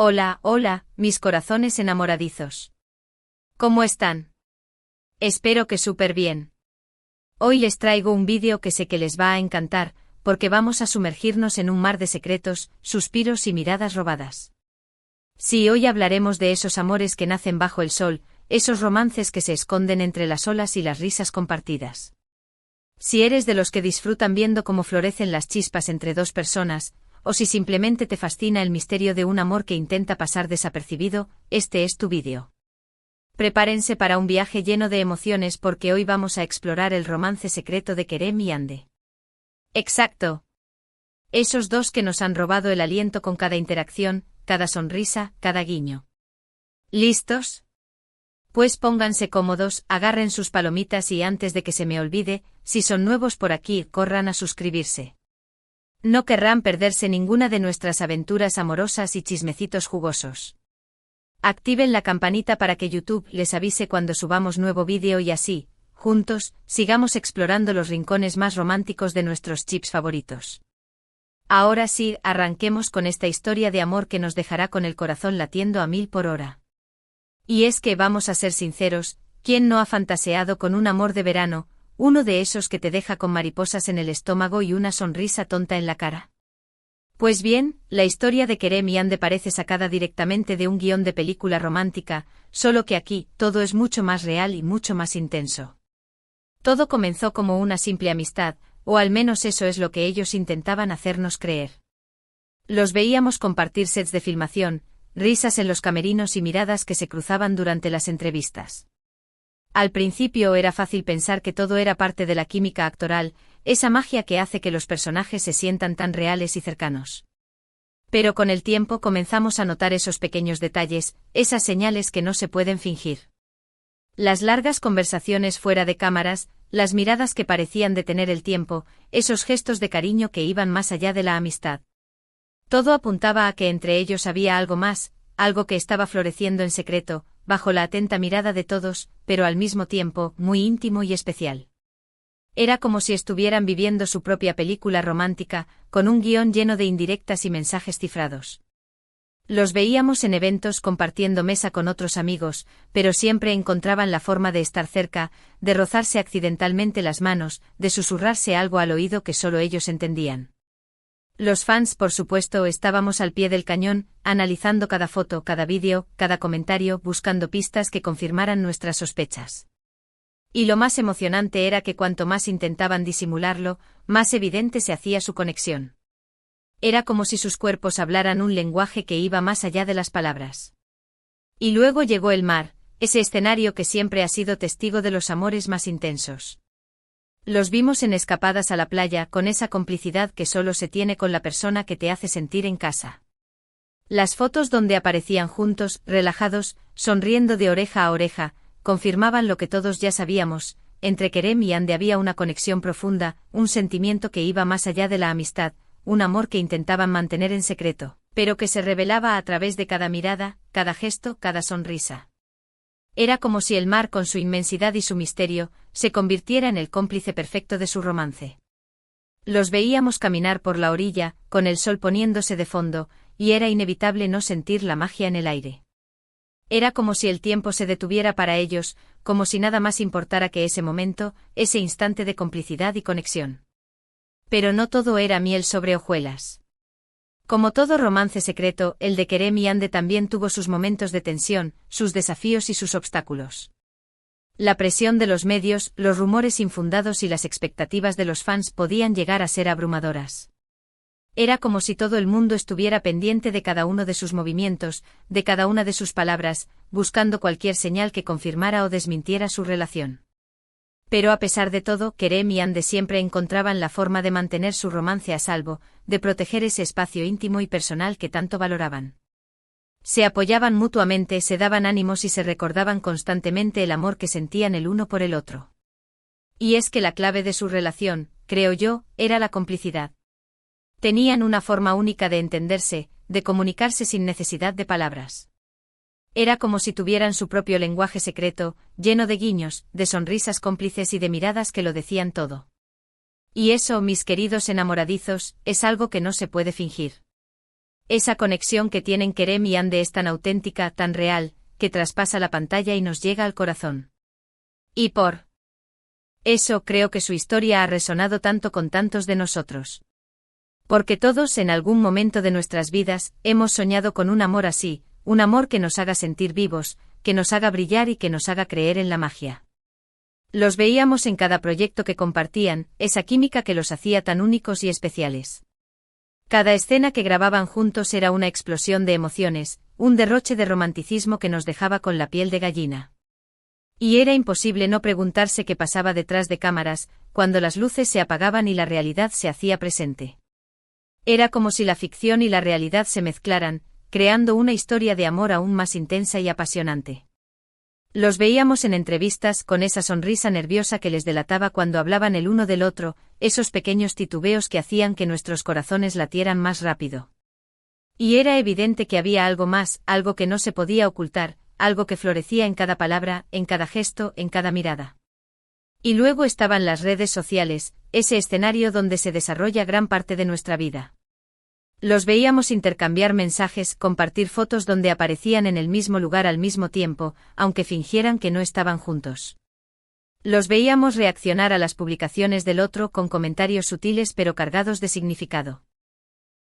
Hola, hola, mis corazones enamoradizos. ¿Cómo están? Espero que súper bien. Hoy les traigo un vídeo que sé que les va a encantar, porque vamos a sumergirnos en un mar de secretos, suspiros y miradas robadas. Sí, hoy hablaremos de esos amores que nacen bajo el sol, esos romances que se esconden entre las olas y las risas compartidas. Si eres de los que disfrutan viendo cómo florecen las chispas entre dos personas, o si simplemente te fascina el misterio de un amor que intenta pasar desapercibido, este es tu vídeo. Prepárense para un viaje lleno de emociones porque hoy vamos a explorar el romance secreto de Kerem y Hande. Exacto. Esos dos que nos han robado el aliento con cada interacción, cada sonrisa, cada guiño. ¿Listos? Pues pónganse cómodos, agarren sus palomitas y antes de que se me olvide, si son nuevos por aquí, corran a suscribirse. No querrán perderse ninguna de nuestras aventuras amorosas y chismecitos jugosos. Activen la campanita para que YouTube les avise cuando subamos nuevo vídeo y así, juntos, sigamos explorando los rincones más románticos de nuestros chips favoritos. Ahora sí, arranquemos con esta historia de amor que nos dejará con el corazón latiendo a 1000 por hora. Y es que vamos a ser sinceros, ¿quién no ha fantaseado con un amor de verano, uno de esos que te deja con mariposas en el estómago y una sonrisa tonta en la cara? Pues bien, la historia de Kerem y Hande parece sacada directamente de un guión de película romántica, solo que aquí, todo es mucho más real y mucho más intenso. Todo comenzó como una simple amistad, o al menos eso es lo que ellos intentaban hacernos creer. Los veíamos compartir sets de filmación, risas en los camerinos y miradas que se cruzaban durante las entrevistas. Al principio era fácil pensar que todo era parte de la química actoral, esa magia que hace que los personajes se sientan tan reales y cercanos. Pero con el tiempo comenzamos a notar esos pequeños detalles, esas señales que no se pueden fingir. Las largas conversaciones fuera de cámaras, las miradas que parecían detener el tiempo, esos gestos de cariño que iban más allá de la amistad. Todo apuntaba a que entre ellos había algo más, algo que estaba floreciendo en secreto, bajo la atenta mirada de todos, pero al mismo tiempo, muy íntimo y especial. Era como si estuvieran viviendo su propia película romántica, con un guión lleno de indirectas y mensajes cifrados. Los veíamos en eventos compartiendo mesa con otros amigos, pero siempre encontraban la forma de estar cerca, de rozarse accidentalmente las manos, de susurrarse algo al oído que solo ellos entendían. Los fans, por supuesto, estábamos al pie del cañón, analizando cada foto, cada vídeo, cada comentario, buscando pistas que confirmaran nuestras sospechas. Y lo más emocionante era que cuanto más intentaban disimularlo, más evidente se hacía su conexión. Era como si sus cuerpos hablaran un lenguaje que iba más allá de las palabras. Y luego llegó el mar, ese escenario que siempre ha sido testigo de los amores más intensos. Los vimos en escapadas a la playa con esa complicidad que solo se tiene con la persona que te hace sentir en casa. Las fotos donde aparecían juntos, relajados, sonriendo de oreja a oreja, confirmaban lo que todos ya sabíamos, entre Kerem y Hande había una conexión profunda, un sentimiento que iba más allá de la amistad, un amor que intentaban mantener en secreto, pero que se revelaba a través de cada mirada, cada gesto, cada sonrisa. Era como si el mar con su inmensidad y su misterio, se convirtiera en el cómplice perfecto de su romance. Los veíamos caminar por la orilla, con el sol poniéndose de fondo, y era inevitable no sentir la magia en el aire. Era como si el tiempo se detuviera para ellos, como si nada más importara que ese momento, ese instante de complicidad y conexión. Pero no todo era miel sobre hojuelas. Como todo romance secreto, el de Kerem y Hande también tuvo sus momentos de tensión, sus desafíos y sus obstáculos. La presión de los medios, los rumores infundados y las expectativas de los fans podían llegar a ser abrumadoras. Era como si todo el mundo estuviera pendiente de cada uno de sus movimientos, de cada una de sus palabras, buscando cualquier señal que confirmara o desmintiera su relación. Pero a pesar de todo, Kerem y Hande siempre encontraban la forma de mantener su romance a salvo, de proteger ese espacio íntimo y personal que tanto valoraban. Se apoyaban mutuamente, se daban ánimos y se recordaban constantemente el amor que sentían el uno por el otro. Y es que la clave de su relación, creo yo, era la complicidad. Tenían una forma única de entenderse, de comunicarse sin necesidad de palabras. Era como si tuvieran su propio lenguaje secreto, lleno de guiños, de sonrisas cómplices y de miradas que lo decían todo. Y eso, mis queridos enamoradizos, es algo que no se puede fingir. Esa conexión que tienen Kerem y Ande es tan auténtica, tan real, que traspasa la pantalla y nos llega al corazón. Y por eso creo que su historia ha resonado tanto con tantos de nosotros. Porque todos en algún momento de nuestras vidas hemos soñado con un amor así, un amor que nos haga sentir vivos, que nos haga brillar y que nos haga creer en la magia. Los veíamos en cada proyecto que compartían, esa química que los hacía tan únicos y especiales. Cada escena que grababan juntos era una explosión de emociones, un derroche de romanticismo que nos dejaba con la piel de gallina. Y era imposible no preguntarse qué pasaba detrás de cámaras, cuando las luces se apagaban y la realidad se hacía presente. Era como si la ficción y la realidad se mezclaran, creando una historia de amor aún más intensa y apasionante. Los veíamos en entrevistas con esa sonrisa nerviosa que les delataba cuando hablaban el uno del otro, esos pequeños titubeos que hacían que nuestros corazones latieran más rápido. Y era evidente que había algo más, algo que no se podía ocultar, algo que florecía en cada palabra, en cada gesto, en cada mirada. Y luego estaban las redes sociales, ese escenario donde se desarrolla gran parte de nuestra vida. Los veíamos intercambiar mensajes, compartir fotos donde aparecían en el mismo lugar al mismo tiempo, aunque fingieran que no estaban juntos. Los veíamos reaccionar a las publicaciones del otro con comentarios sutiles pero cargados de significado.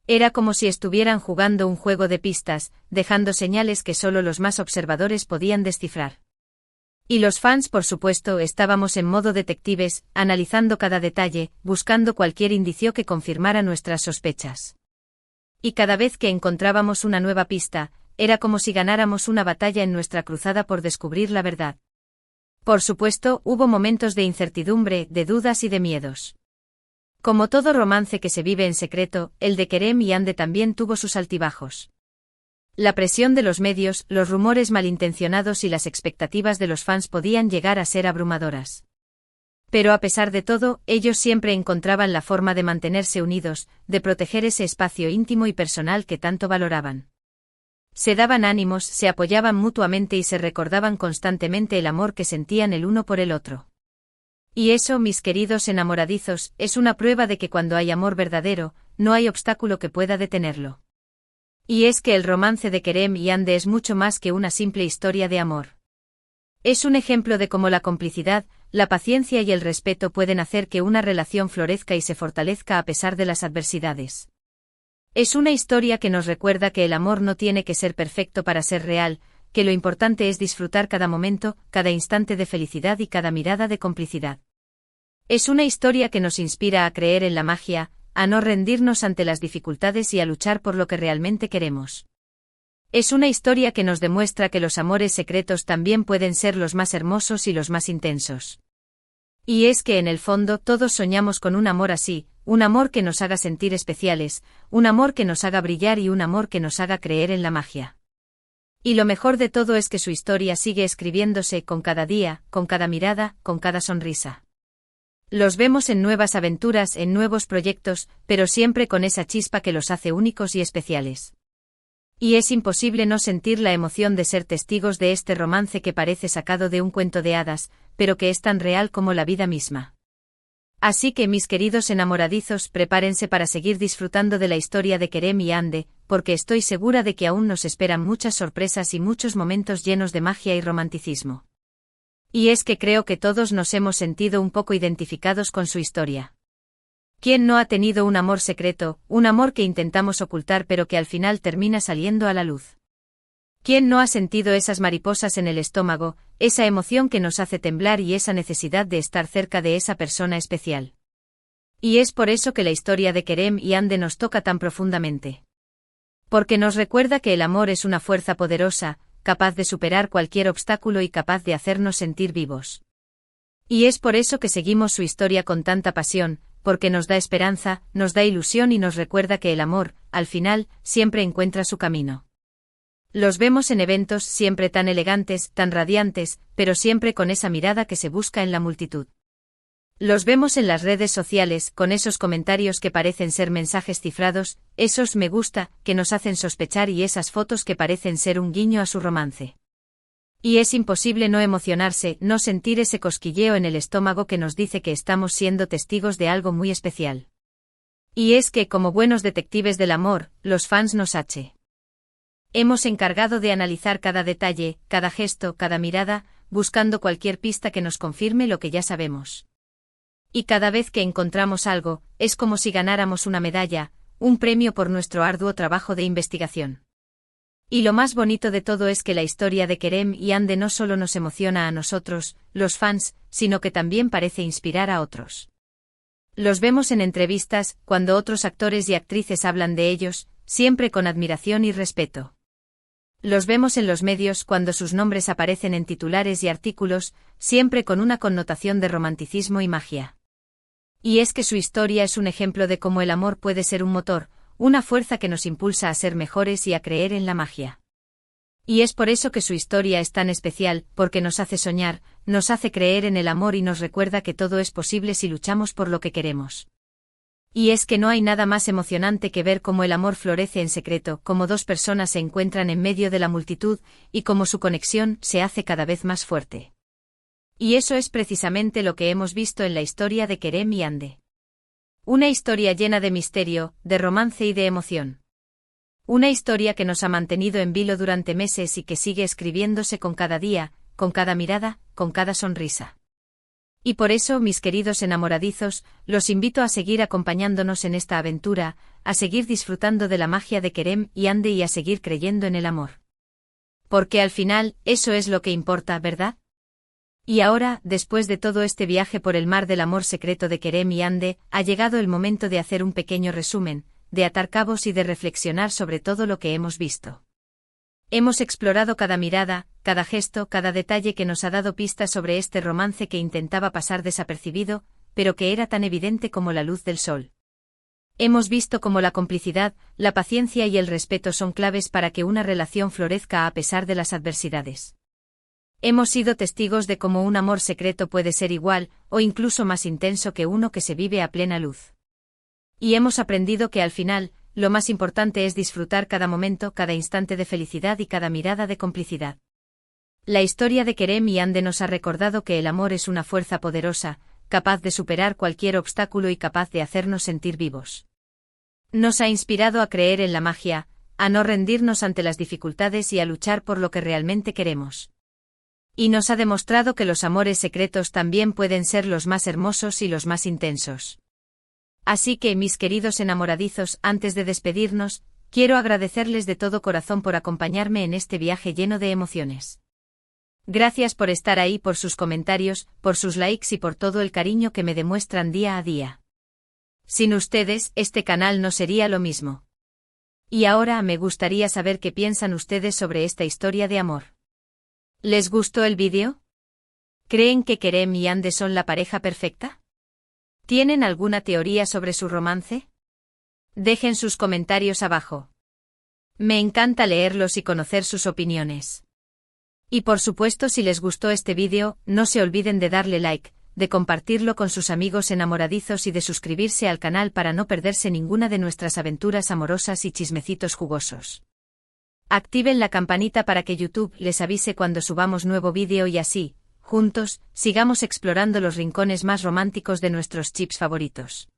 Era como si estuvieran jugando un juego de pistas, dejando señales que solo los más observadores podían descifrar. Y los fans, por supuesto, estábamos en modo detectives, analizando cada detalle, buscando cualquier indicio que confirmara nuestras sospechas. Y cada vez que encontrábamos una nueva pista, era como si ganáramos una batalla en nuestra cruzada por descubrir la verdad. Por supuesto, hubo momentos de incertidumbre, de dudas y de miedos. Como todo romance que se vive en secreto, el de Kerem y Ande también tuvo sus altibajos. La presión de los medios, los rumores malintencionados y las expectativas de los fans podían llegar a ser abrumadoras. Pero a pesar de todo, ellos siempre encontraban la forma de mantenerse unidos, de proteger ese espacio íntimo y personal que tanto valoraban. Se daban ánimos, se apoyaban mutuamente y se recordaban constantemente el amor que sentían el uno por el otro. Y eso, mis queridos enamoradizos, es una prueba de que cuando hay amor verdadero, no hay obstáculo que pueda detenerlo. Y es que el romance de Kerem y Ande es mucho más que una simple historia de amor. Es un ejemplo de cómo la complicidad, la paciencia y el respeto pueden hacer que una relación florezca y se fortalezca a pesar de las adversidades. Es una historia que nos recuerda que el amor no tiene que ser perfecto para ser real, que lo importante es disfrutar cada momento, cada instante de felicidad y cada mirada de complicidad. Es una historia que nos inspira a creer en la magia, a no rendirnos ante las dificultades y a luchar por lo que realmente queremos. Es una historia que nos demuestra que los amores secretos también pueden ser los más hermosos y los más intensos. Y es que en el fondo todos soñamos con un amor así, un amor que nos haga sentir especiales, un amor que nos haga brillar y un amor que nos haga creer en la magia. Y lo mejor de todo es que su historia sigue escribiéndose con cada día, con cada mirada, con cada sonrisa. Los vemos en nuevas aventuras, en nuevos proyectos, pero siempre con esa chispa que los hace únicos y especiales. Y es imposible no sentir la emoción de ser testigos de este romance que parece sacado de un cuento de hadas, pero que es tan real como la vida misma. Así que mis queridos enamoradizos, prepárense para seguir disfrutando de la historia de Kerem y Ande, porque estoy segura de que aún nos esperan muchas sorpresas y muchos momentos llenos de magia y romanticismo. Y es que creo que todos nos hemos sentido un poco identificados con su historia. ¿Quién no ha tenido un amor secreto, un amor que intentamos ocultar pero que al final termina saliendo a la luz? ¿Quién no ha sentido esas mariposas en el estómago, esa emoción que nos hace temblar y esa necesidad de estar cerca de esa persona especial? Y es por eso que la historia de Kerem y Ande nos toca tan profundamente. Porque nos recuerda que el amor es una fuerza poderosa, capaz de superar cualquier obstáculo y capaz de hacernos sentir vivos. Y es por eso que seguimos su historia con tanta pasión, porque nos da esperanza, nos da ilusión y nos recuerda que el amor, al final, siempre encuentra su camino. Los vemos en eventos siempre tan elegantes, tan radiantes, pero siempre con esa mirada que se busca en la multitud. Los vemos en las redes sociales, con esos comentarios que parecen ser mensajes cifrados, esos me gusta, que nos hacen sospechar y esas fotos que parecen ser un guiño a su romance. Y es imposible no emocionarse, no sentir ese cosquilleo en el estómago que nos dice que estamos siendo testigos de algo muy especial. Y es que, como buenos detectives del amor, los fans nos hemos encargado de analizar cada detalle, cada gesto, cada mirada, buscando cualquier pista que nos confirme lo que ya sabemos. Y cada vez que encontramos algo, es como si ganáramos una medalla, un premio por nuestro arduo trabajo de investigación. Y lo más bonito de todo es que la historia de Kerem y Ande no solo nos emociona a nosotros, los fans, sino que también parece inspirar a otros. Los vemos en entrevistas, cuando otros actores y actrices hablan de ellos, siempre con admiración y respeto. Los vemos en los medios cuando sus nombres aparecen en titulares y artículos, siempre con una connotación de romanticismo y magia. Y es que su historia es un ejemplo de cómo el amor puede ser un motor, una fuerza que nos impulsa a ser mejores y a creer en la magia. Y es por eso que su historia es tan especial, porque nos hace soñar, nos hace creer en el amor y nos recuerda que todo es posible si luchamos por lo que queremos. Y es que no hay nada más emocionante que ver cómo el amor florece en secreto, cómo dos personas se encuentran en medio de la multitud, y cómo su conexión se hace cada vez más fuerte. Y eso es precisamente lo que hemos visto en la historia de Kerem y Ande. Una historia llena de misterio, de romance y de emoción. Una historia que nos ha mantenido en vilo durante meses y que sigue escribiéndose con cada día, con cada mirada, con cada sonrisa. Y por eso, mis queridos enamoradizos, los invito a seguir acompañándonos en esta aventura, a seguir disfrutando de la magia de Kerem y Ande y a seguir creyendo en el amor. Porque al final, eso es lo que importa, ¿verdad? Y ahora, después de todo este viaje por el mar del amor secreto de Kerem y Ande, ha llegado el momento de hacer un pequeño resumen, de atar cabos y de reflexionar sobre todo lo que hemos visto. Hemos explorado cada mirada, cada gesto, cada detalle que nos ha dado pistas sobre este romance que intentaba pasar desapercibido, pero que era tan evidente como la luz del sol. Hemos visto cómo la complicidad, la paciencia y el respeto son claves para que una relación florezca a pesar de las adversidades. Hemos sido testigos de cómo un amor secreto puede ser igual, o incluso más intenso que uno que se vive a plena luz. Y hemos aprendido que al final, lo más importante es disfrutar cada momento, cada instante de felicidad y cada mirada de complicidad. La historia de Kerem y Ande nos ha recordado que el amor es una fuerza poderosa, capaz de superar cualquier obstáculo y capaz de hacernos sentir vivos. Nos ha inspirado a creer en la magia, a no rendirnos ante las dificultades y a luchar por lo que realmente queremos. Y nos ha demostrado que los amores secretos también pueden ser los más hermosos y los más intensos. Así que, mis queridos enamoradizos, antes de despedirnos, quiero agradecerles de todo corazón por acompañarme en este viaje lleno de emociones. Gracias por estar ahí, por sus comentarios, por sus likes y por todo el cariño que me demuestran día a día. Sin ustedes, este canal no sería lo mismo. Y ahora me gustaría saber qué piensan ustedes sobre esta historia de amor. ¿Les gustó el vídeo? ¿Creen que Kerem y Ande son la pareja perfecta? ¿Tienen alguna teoría sobre su romance? Dejen sus comentarios abajo. Me encanta leerlos y conocer sus opiniones. Y por supuesto, si les gustó este vídeo, no se olviden de darle like, de compartirlo con sus amigos enamoradizos y de suscribirse al canal para no perderse ninguna de nuestras aventuras amorosas y chismecitos jugosos. Activen la campanita para que YouTube les avise cuando subamos nuevo vídeo y así, juntos, sigamos explorando los rincones más románticos de nuestros chips favoritos.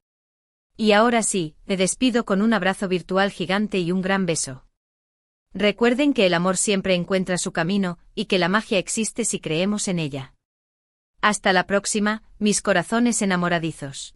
Y ahora sí, me despido con un abrazo virtual gigante y un gran beso. Recuerden que el amor siempre encuentra su camino, y que la magia existe si creemos en ella. Hasta la próxima, mis corazones enamoradizos.